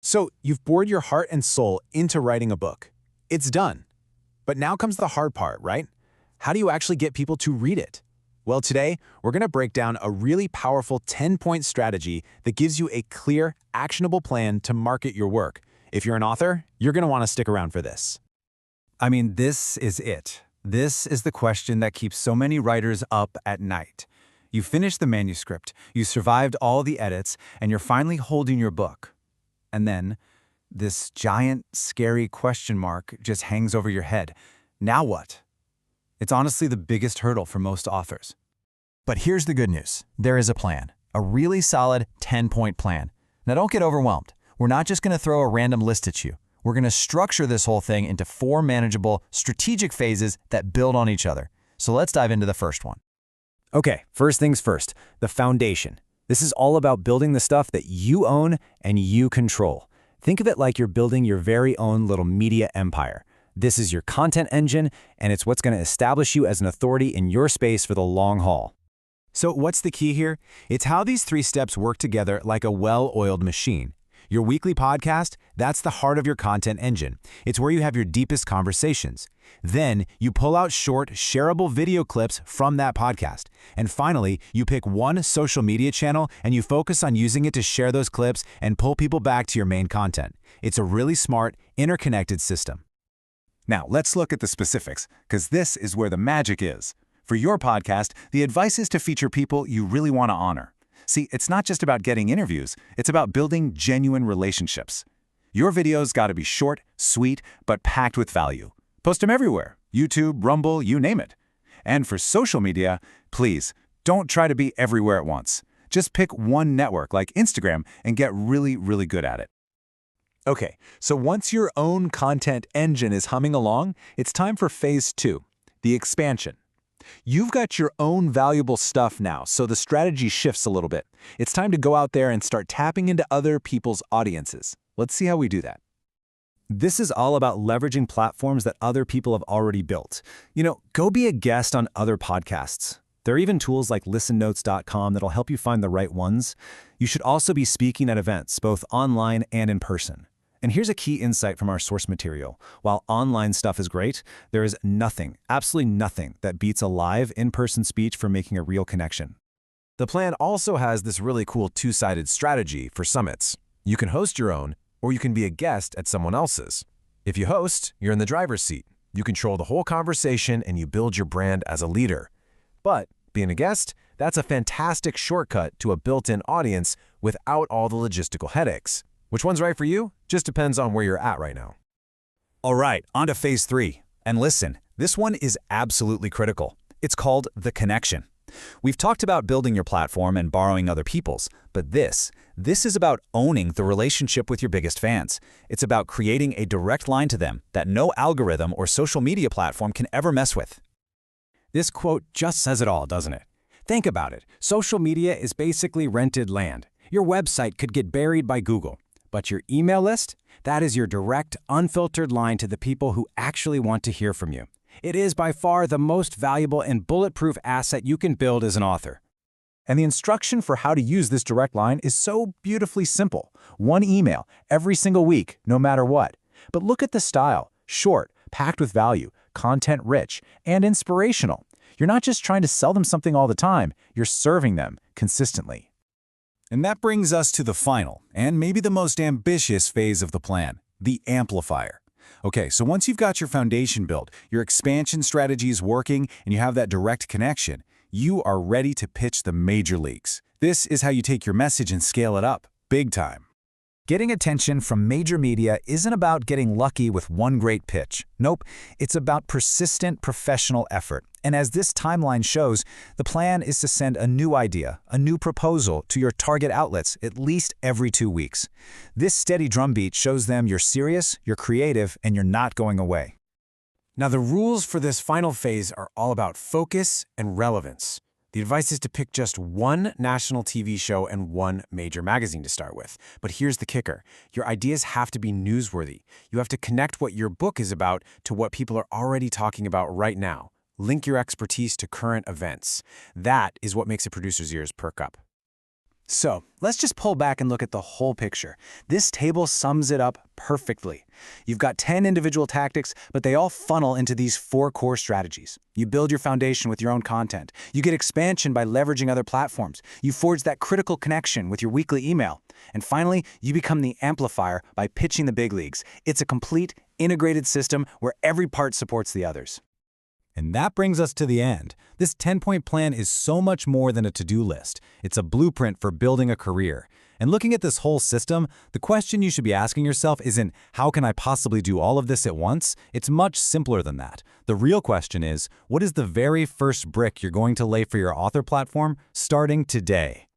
So you've poured your heart and soul into writing a book. It's done. But now comes the hard part, right? How do you actually get people to read it? Well, today, we're going to break down a really powerful 10-point strategy that gives you a clear, actionable plan to market your work. If you're an author, you're going to want to stick around for this. I mean, this is it. This is the question that keeps so many writers up at night. You finished the manuscript, you survived all the edits, and you're finally holding your book. And then, this giant, scary question mark just hangs over your head. Now what? It's honestly the biggest hurdle for most authors. But here's the good news. There is a plan. A really solid 10-point plan. Now don't get overwhelmed. We're not just going to throw a random list at you. We're going to structure this whole thing into 4 manageable, strategic phases that build on each other. So let's dive into the first one. Okay, first things first, the foundation. This is all about building the stuff that you own and you control. Think of it like you're building your very own little media empire. This is your content engine, and it's what's going to establish you as an authority in your space for the long haul. So what's the key here? It's how these 3 steps work together like a well-oiled machine. Your weekly podcast, that's the heart of your content engine. It's where you have your deepest conversations. Then you pull out short, shareable video clips from that podcast. And finally, you pick one social media channel and you focus on using it to share those clips and pull people back to your main content. It's a really smart, interconnected system. Now, let's look at the specifics, because this is where the magic is. For your podcast, the advice is to feature people you really want to honor. See, it's not just about getting interviews, it's about building genuine relationships. Your videos got to be short, sweet, but packed with value. Post them everywhere, YouTube, Rumble, you name it. And for social media, please, don't try to be everywhere at once. Just pick one network like Instagram and get really, really good at it. Okay, so once your own content engine is humming along, it's time for phase 2, the expansion. You've got your own valuable stuff now, so the strategy shifts a little bit. It's time to go out there and start tapping into other people's audiences. Let's see how we do that. This is all about leveraging platforms that other people have already built. Go be a guest on other podcasts. There are even tools like listennotes.com that'll help you find the right ones. You should also be speaking at events, both online and in person. And here's a key insight from our source material. While online stuff is great, there is nothing, absolutely nothing, that beats a live, in-person speech for making a real connection. The plan also has this really cool 2-sided strategy for summits. You can host your own, or you can be a guest at someone else's. If you host, you're in the driver's seat. You control the whole conversation and you build your brand as a leader. But being a guest, that's a fantastic shortcut to a built-in audience without all the logistical headaches. Which one's right for you? Just depends on where you're at right now. All right, on to phase 3. And listen, this one is absolutely critical. It's called the connection. We've talked about building your platform and borrowing other people's, but this is about owning the relationship with your biggest fans. It's about creating a direct line to them that no algorithm or social media platform can ever mess with. This quote just says it all, doesn't it? Think about it. Social media is basically rented land. Your website could get buried by Google. But your email list, that is your direct, unfiltered line to the people who actually want to hear from you. It is by far the most valuable and bulletproof asset you can build as an author. And the instruction for how to use this direct line is so beautifully simple. One email, every single week, no matter what. But look at the style. Short, packed with value, content-rich, and inspirational. You're not just trying to sell them something all the time, you're serving them consistently. And that brings us to the final, and maybe the most ambitious phase of the plan, the amplifier. Okay, so once you've got your foundation built, your expansion strategy is working, and you have that direct connection, you are ready to pitch the major leagues. This is how you take your message and scale it up, big time. Getting attention from major media isn't about getting lucky with one great pitch. Nope, it's about persistent professional effort. And as this timeline shows, the plan is to send a new idea, a new proposal to your target outlets at least every 2 weeks. This steady drumbeat shows them you're serious, you're creative, and you're not going away. Now, the rules for this final phase are all about focus and relevance. The advice is to pick just one national TV show and one major magazine to start with. But here's the kicker. Your ideas have to be newsworthy. You have to connect what your book is about to what people are already talking about right now. Link your expertise to current events. That is what makes a producer's ears perk up. So let's just pull back and look at the whole picture. This table sums it up perfectly. You've got 10 individual tactics, but they all funnel into these 4 core strategies. You build your foundation with your own content. You get expansion by leveraging other platforms. You forge that critical connection with your weekly email. And finally, you become the amplifier by pitching the big leagues. It's a complete, integrated system where every part supports the others. And that brings us to the end. This 10-point plan is so much more than a to-do list. It's a blueprint for building a career. And looking at this whole system, the question you should be asking yourself isn't, how can I possibly do all of this at once? It's much simpler than that. The real question is, what is the very first brick you're going to lay for your author platform starting today?